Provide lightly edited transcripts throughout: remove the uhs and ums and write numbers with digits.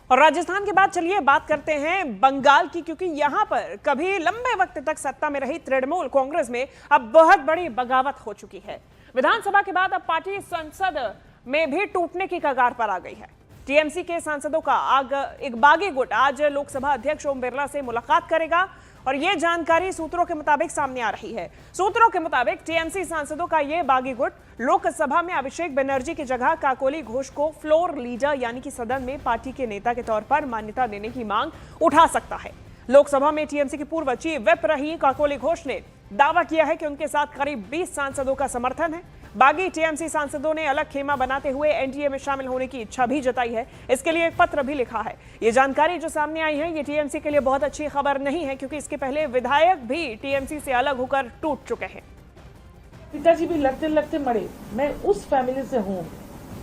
और राजस्थान के बाद चलिए बात करते हैं बंगाल की, क्योंकि यहां पर कभी लंबे वक्त तक सत्ता में रही तृणमूल कांग्रेस में अब बहुत बड़ी बगावत हो चुकी है। विधानसभा के बाद अब पार्टी संसद में भी टूटने की कगार पर आ गई है। टीएमसी के सांसदों का एक बागी गुट आज लोकसभा अध्यक्ष ओम बिरला से मुलाकात करेगा और यह जानकारी सूत्रों के मुताबिक सामने आ रही है। सूत्रों के मुताबिक टीएमसी सांसदों का यह बागी गुट लोकसभा में अभिषेक बनर्जी की जगह काकोली घोष को फ्लोर लीडर यानी कि सदन में पार्टी के नेता के तौर पर मान्यता देने की मांग उठा सकता है। लोकसभा में टीएमसी की पूर्व चीफ व्हिप रही काकोली घोष ने दावा किया है कि उनके साथ करीब 20 सांसदों का समर्थन है। बागी टीएमसी सांसदों ने अलग खेमा बनाते हुए एनडीए में शामिल होने की इच्छा भी जताई है। इसके लिए एक पत्र भी लिखा है। ये जानकारी जो सामने आई है ये टीएमसी के लिए बहुत अच्छी खबर नहीं है, क्योंकि इसके पहले विधायक भी टीएमसी से अलग होकर टूट चुके हैं। पिताजी भी लड़ते लड़ते मरे। मैं उस फैमिली से हूँ।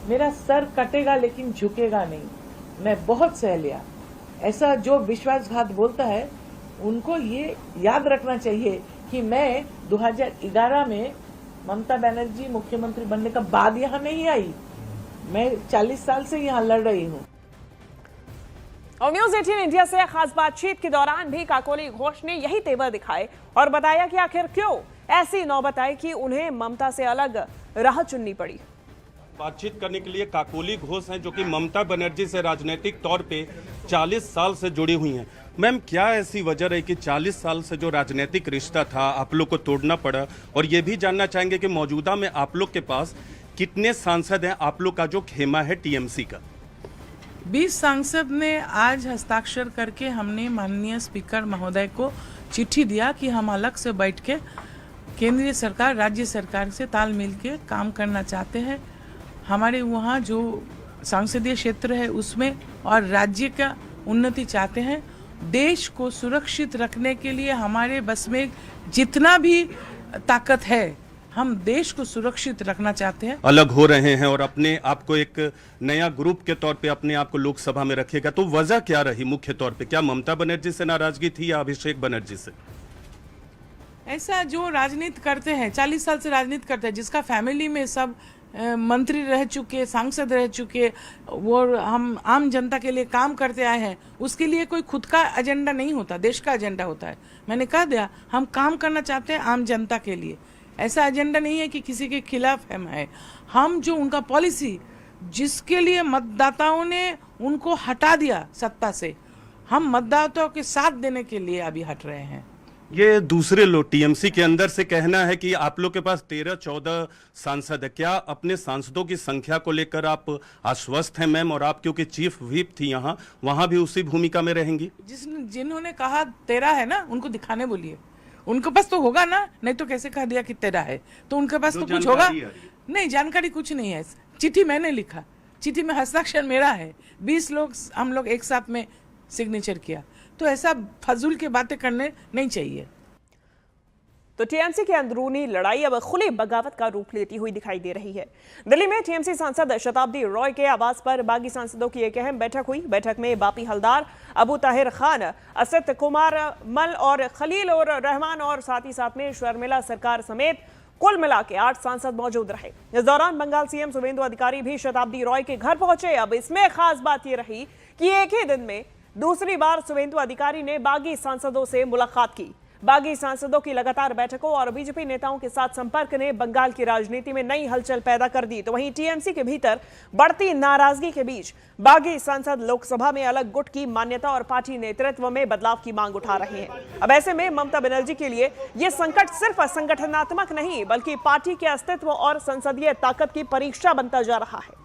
मेरा सर कटेगा लेकिन झुकेगा नहीं। मैं बहुत सह लिया। ऐसा जो विश्वासघात बोलता है उनको ये याद रखना चाहिए कि मैं 2011 में ममता बनर्जी मुख्यमंत्री बनने का बाद यहाँ नहीं आई। मैं 40 साल से यहाँ लड़ रही हूँ। और न्यूज 18 इंडिया से खास बातचीत के दौरान भी काकोली घोष ने यही तेवर दिखाए और बताया कि आखिर क्यों ऐसी नौबत आई कि उन्हें ममता से अलग राह चुननी पड़ी। बातचीत करने के लिए काकोली घोष हैं, जो कि ममता बनर्जी से राजनीतिक तौर पे 40 साल से जुड़ी हुई हैं। मैम, क्या ऐसी वजह रही कि 40 साल से जो राजनीतिक रिश्ता था आप लोग को तोड़ना पड़ा? और ये भी जानना चाहेंगे कि मौजूदा में आप लोग के पास कितने सांसद हैं? आप लोग का जो खेमा है टीएमसी का 20 सांसद ने आज हस्ताक्षर करके हमने माननीय स्पीकर महोदय को चिट्ठी दिया कि हम अलग से बैठ के केंद्रीय सरकार राज्य सरकार से तालमेल के काम करना चाहते हैं। हमारे वहाँ जो संसदीय क्षेत्र है उसमें और राज्य का उन्नति चाहते हैं। देश को सुरक्षित रखने के लिए हमारे बस में जितना भी ताकत है हम देश को सुरक्षित रखना चाहते हैं। अलग हो रहे हैं और अपने आप को एक नया ग्रुप के तौर पे अपने आप को लोकसभा में रखेगा, तो वजह क्या रही मुख्य तौर पे? क्या ममता बनर्जी से नाराजगी थी या अभिषेक बनर्जी से? ऐसा जो राजनीति करते हैं 40 साल से राजनीति करते हैं, जिसका फैमिली में सब मंत्री रह चुके, सांसद रह चुके, वो हम आम जनता के लिए काम करते आए हैं, उसके लिए कोई खुद का एजेंडा नहीं होता, देश का एजेंडा होता है। मैंने कह दिया हम काम करना चाहते हैं आम जनता के लिए। ऐसा एजेंडा नहीं है कि किसी के खिलाफ हम जो उनका पॉलिसी जिसके लिए मतदाताओं ने उनको हटा दिया सत्ता से, हम मतदाताओं के साथ देने के लिए अभी हट रहे हैं। ये दूसरे लोग टीएमसी के अंदर से कहना है कि आप लोग के पास 13-14 सांसद है। क्या अपने सांसदों की संख्या को लेकर आप आश्वस्त हैं मैम? और आप क्योंकि चीफ व्हिप थी यहाँ, वहां भी उसी भूमिका में रहेंगी? जिन्होंने कहा 13 है ना, उनको दिखाने बोलिए। उनके पास तो होगा ना, नहीं तो कैसे कह दिया कि 13 है? तो उनके पास तो कुछ होगा। नहीं, जानकारी कुछ नहीं है। चिट्ठी मैंने लिखा, चिट्ठी में हस्ताक्षर मेरा है। 20 लोग हम लोग एक साथ में सिग्नेचर किया, तो ऐसा फजूल की बातें करने नहीं चाहिए। तो टीएमसी की अंदरूनी लड़ाई अब खुली बगावत का रूप लेती हुई दिखाई दे रही है। दिल्ली में टीएमसी सांसद शताब्दी रॉय के आवास पर बागी सांसदों की एक अहम बैठक हुई। बैठक में बापी हलदार, अबू ताहिर खान, असद कुमार मल और खलील और रहमान और साथ ही साथ में शर्मिला सरकार समेत कुल मिला के 8 सांसद मौजूद रहे। इस दौरान बंगाल सीएम शुवेंदु अधिकारी भी शताब्दी रॉय के घर पहुंचे। अब इसमें खास बात यह रही कि एक ही दिन में दूसरी बार शुवेंदु अधिकारी ने बागी सांसदों से मुलाकात की। बागी सांसदों की लगातार बैठकों और बीजेपी नेताओं के साथ संपर्क ने बंगाल की राजनीति में नई हलचल पैदा कर दी। तो वहीं टीएमसी के भीतर बढ़ती नाराजगी के बीच बागी सांसद लोकसभा में अलग गुट की मान्यता और पार्टी नेतृत्व में बदलाव की मांग उठा रहे हैं। अब ऐसे में ममता बनर्जी के लिए यह संकट सिर्फ संगठनात्मक नहीं बल्कि पार्टी के अस्तित्व और संसदीय ताकत की परीक्षा बनता जा रहा है।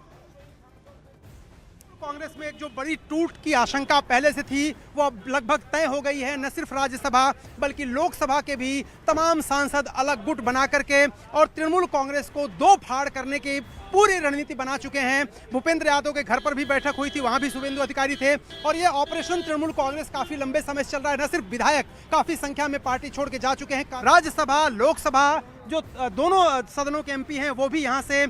कांग्रेस में एक जो बड़ी टूट की आशंका पहले से थी वो अब लगभग तय हो गई है। न सिर्फ राज्यसभा बल्कि लोकसभा के भी तमाम सांसद अलग गुट बना करके और तृणमूल कांग्रेस को दो फाड़ करने की पूरी रणनीति बना चुके हैं। भूपेंद्र यादव के घर पर भी बैठक हुई थी, वहां भी शुवेंदु अधिकारी थे और ये ऑपरेशन तृणमूल कांग्रेस काफी लंबे समय से चल रहा है। न सिर्फ विधायक काफी संख्या में पार्टी छोड़ के जा चुके हैं। राज्यसभा लोकसभा जो दोनों सदनों के एमपी हैं वो भी यहां से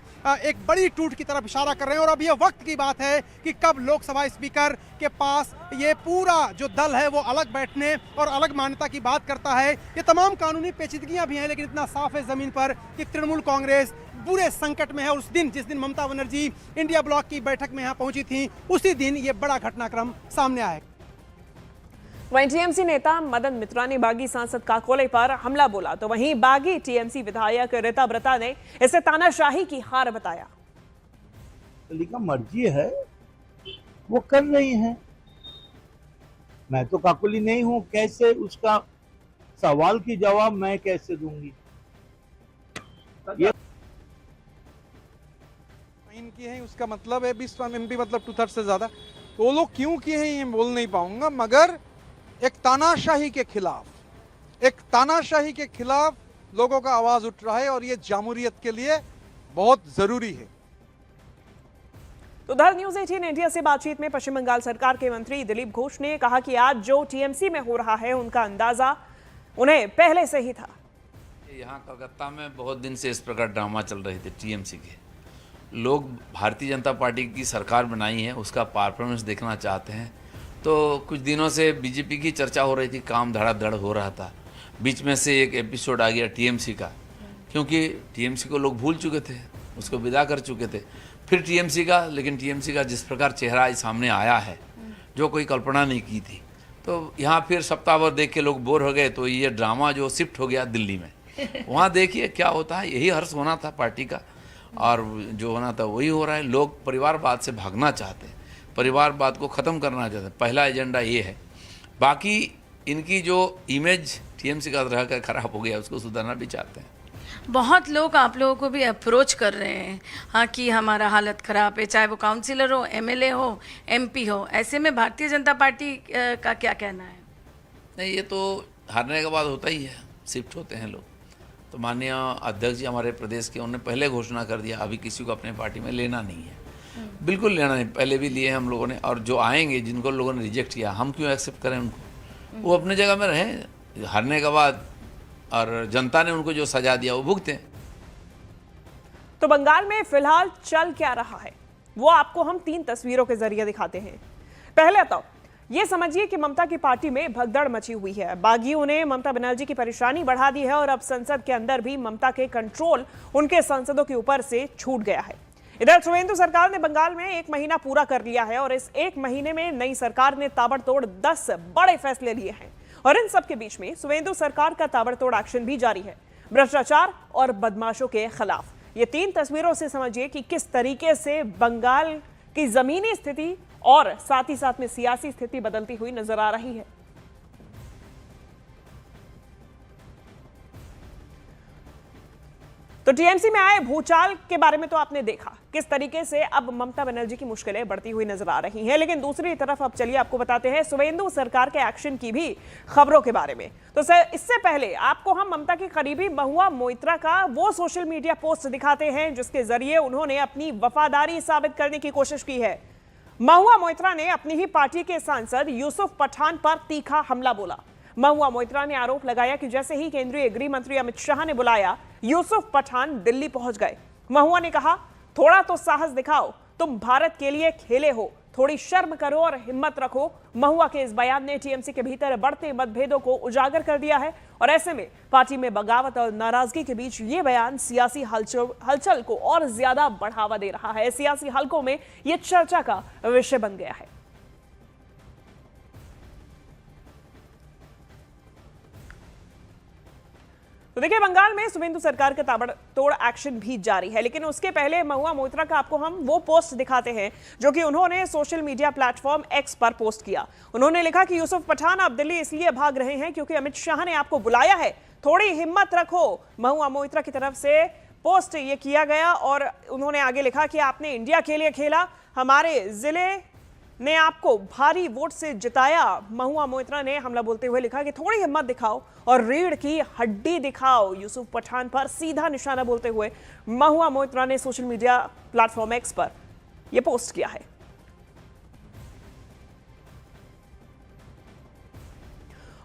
एक बड़ी टूट की तरफ इशारा कर रहे हैं। और अब ये वक्त की बात है कि कब लोकसभा स्पीकर के पास ये पूरा जो दल है वो अलग बैठने और अलग मान्यता की बात करता है। ये तमाम कानूनी पेचीदगियां भी हैं, लेकिन इतना साफ है जमीन पर कि तृणमूल कांग्रेस बुरे संकट में है। उस दिन जिस दिन ममता बनर्जी इंडिया ब्लॉक की बैठक में यहाँ पहुंची थी, उसी दिन ये बड़ा घटनाक्रम सामने आया। वहीं टीएमसी नेता मदन मित्रा ने बागी सांसद काकोले पर हमला बोला, तो वहीं बागी टीएमसी विधायक रीता ब्रता ने इसे तानाशाही की हार बताया। का मर्जी है, वो कर रही हैं। मैं तो काकोली नहीं हूं, कैसे उसका सवाल की जवाब मैं कैसे दूंगी? ये इनकी है, उसका मतलब है 20 एमपी मतलब 2/3 से ज्यादा। तो वो लोग क्यों किए हैं ये बोल नहीं पाऊंगा, मगर एक तानाशाही के खिलाफ लोगों का आवाज उठ रहा है और ये जामूरियत के लिए बहुत जरूरी है। तो उधर न्यूज 18 इंडिया से बातचीत में पश्चिम बंगाल सरकार के मंत्री दिलीप घोष ने कहा कि आज जो टीएमसी में हो रहा है उनका अंदाजा उन्हें पहले से ही था। यहाँ कलकत्ता में बहुत दिन से इस प्रकार ड्रामा चल रहे थे टीएमसी के लोग। भारतीय जनता पार्टी की सरकार बनाई है, उसका परफॉर्मेंस देखना चाहते हैं। तो कुछ दिनों से बीजेपी की चर्चा हो रही थी, काम धड़ाधड़ हो रहा था। बीच में से एक एपिसोड आ गया टीएमसी का, क्योंकि टीएमसी को लोग भूल चुके थे, उसको विदा कर चुके थे। फिर टीएमसी का, लेकिन टीएमसी का जिस प्रकार चेहरा आज सामने आया है, जो कोई कल्पना नहीं की थी, तो यहाँ फिर सप्ताह भर देख के लोग बोर हो गए। तो ये ड्रामा जो शिफ्ट हो गया दिल्ली में, वहाँ देखिए क्या होता है। यही हर्ष होना था पार्टी का, और जो होना था वही हो रहा है। लोग परिवारवाद से भागना चाहते हैं, परिवारवाद को ख़त्म करना चाहते हैं। पहला एजेंडा ये है। बाकी इनकी जो इमेज टीएमसी का तरह का खराब हो गया, उसको सुधारना भी चाहते हैं। बहुत लोग आप लोगों को भी अप्रोच कर रहे हैं, हाँ, कि हमारा हालत ख़राब है, चाहे वो काउंसिलर हो, एमएलए हो, एमपी हो। ऐसे में भारतीय जनता पार्टी का क्या कहना है? नहीं, ये तो हारने के बाद होता ही है, शिफ्ट होते हैं लोग। तो माननीय अध्यक्ष जी हमारे प्रदेश के, उन्होंने पहले घोषणा कर दिया अभी किसी को अपने पार्टी में लेना नहीं है। बिल्कुल लेना नहीं, पहले भी लिए हम लोगों ने। और जो आएंगे, जिनको लोगों ने रिजेक्ट किया, हम क्यों एक्सेप्ट करें उनको? वो अपने जगह में रहें हारने के बाद, और जनता ने उनको जो सजा दिया वो भुगतें। तो बंगाल में फिलहाल चल क्या रहा है वो आपको हम 3 तस्वीरों के जरिए दिखाते हैं। पहले तो ये समझिए कि ममता की पार्टी में भगदड़ मची हुई है। बागियों ने ममता बनर्जी की परेशानी बढ़ा दी है और अब संसद के अंदर भी ममता के कंट्रोल उनके सांसदों के ऊपर से छूट गया है। इधर सुवेंदु सरकार ने बंगाल में 1 महीना पूरा कर लिया है और इस 1 महीने में नई सरकार ने ताबड़तोड़ 10 बड़े फैसले लिए हैं। और इन सब के बीच में सुवेंदु सरकार का ताबड़तोड़ एक्शन भी जारी है भ्रष्टाचार और बदमाशों के खिलाफ। ये 3 तस्वीरों से समझिए कि किस तरीके से बंगाल की जमीनी स्थिति और साथ ही साथ में सियासी स्थिति बदलती हुई नजर आ रही है। तो टीएमसी में आए भूचाल के बारे में तो आपने देखा किस तरीके से अब ममता बनर्जी की मुश्किलें बढ़ती हुई नजर आ रही हैं। लेकिन दूसरी तरफ अब चलिए आपको बताते हैं सुवेंदु सरकार के एक्शन की भी खबरों के बारे में। तो इससे पहले आपको हम ममता के करीबी महुआ मोइत्रा का वो सोशल मीडिया पोस्ट दिखाते हैं जिसके जरिए उन्होंने अपनी वफादारी साबित करने की कोशिश की है। महुआ मोइत्रा ने अपनी ही पार्टी के सांसद यूसुफ पठान पर तीखा हमला बोला। महुआ मोइत्रा ने आरोप लगाया कि जैसे ही केंद्रीय गृह मंत्री अमित शाह ने बुलाया, यूसुफ पठान दिल्ली पहुंच गए। महुआ ने कहा, थोड़ा तो साहस दिखाओ, तुम भारत के लिए खेले हो, थोड़ी शर्म करो और हिम्मत रखो। महुआ के इस बयान ने टीएमसी के भीतर बढ़ते मतभेदों को उजागर कर दिया है और ऐसे में पार्टी में बगावत और नाराजगी के बीच ये बयान सियासी हलचल को और ज्यादा बढ़ावा दे रहा है। सियासी हलकों में यह चर्चा का विषय बन गया है। तो देखिए, बंगाल में सुवेंदु सरकार का ताबड़तोड़ एक्शन भी जारी है। लेकिन उसके पहले महुआ मोइत्रा का आपको हम वो पोस्ट दिखाते हैं जो कि उन्होंने सोशल मीडिया प्लेटफॉर्म एक्स पर पोस्ट किया। उन्होंने लिखा कि यूसुफ पठान आप दिल्ली इसलिए भाग रहे हैं क्योंकि अमित शाह ने आपको बुलाया है, थोड़ी हिम्मत रखो। महुआ मोइत्रा की तरफ से पोस्ट ये किया गया और उन्होंने आगे लिखा कि आपने इंडिया के लिए खेला, हमारे जिले ने आपको भारी वोट से जिताया। महुआ मोइत्रा ने हमला बोलते हुए लिखा कि थोड़ी हिम्मत दिखाओ और रीढ़ की हड्डी दिखाओ। यूसुफ पठान पर सीधा निशाना बोलते हुए महुआ मोइत्रा ने सोशल मीडिया प्लेटफॉर्म एक्स पर यह पोस्ट किया है।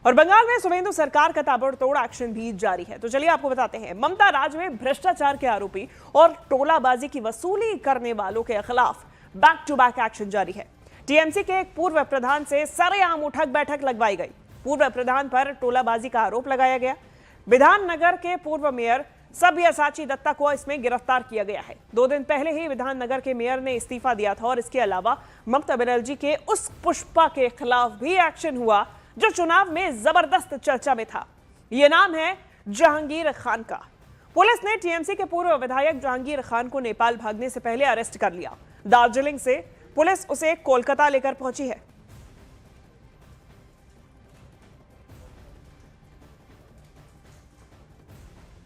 और बंगाल में सुवेंदु सरकार का ताबड़तोड़ एक्शन भी जारी है। तो चलिए आपको बताते हैं, ममता राज में भ्रष्टाचार के आरोपी और टोलाबाजी की वसूली करने वालों के खिलाफ बैक टू बैक एक्शन जारी है। टीएमसी के एक पूर्व प्रधान से सरेआम उठक बैठक लगवाई गई। पूर्व प्रधान पर टोलाबाजी का आरोप लगाया गया। विधाननगर के पूर्व मेयर सब्यसाची दत्ता को इसमें गिरफ्तार किया गया है। 2 दिन पहले ही विधाननगर के मेयर ने इस्तीफा दिया था और इसके अलावा ममता बनर्जी के उस पुष्पा के खिलाफ भी एक्शन हुआ जो चुनाव में जबरदस्त चर्चा में था। यह नाम है जहांगीर खान का। पुलिस ने टीएमसी के पूर्व विधायक जहांगीर खान को नेपाल भागने से पहले अरेस्ट कर लिया। दार्जिलिंग से पुलिस उसे कोलकाता लेकर पहुंची है।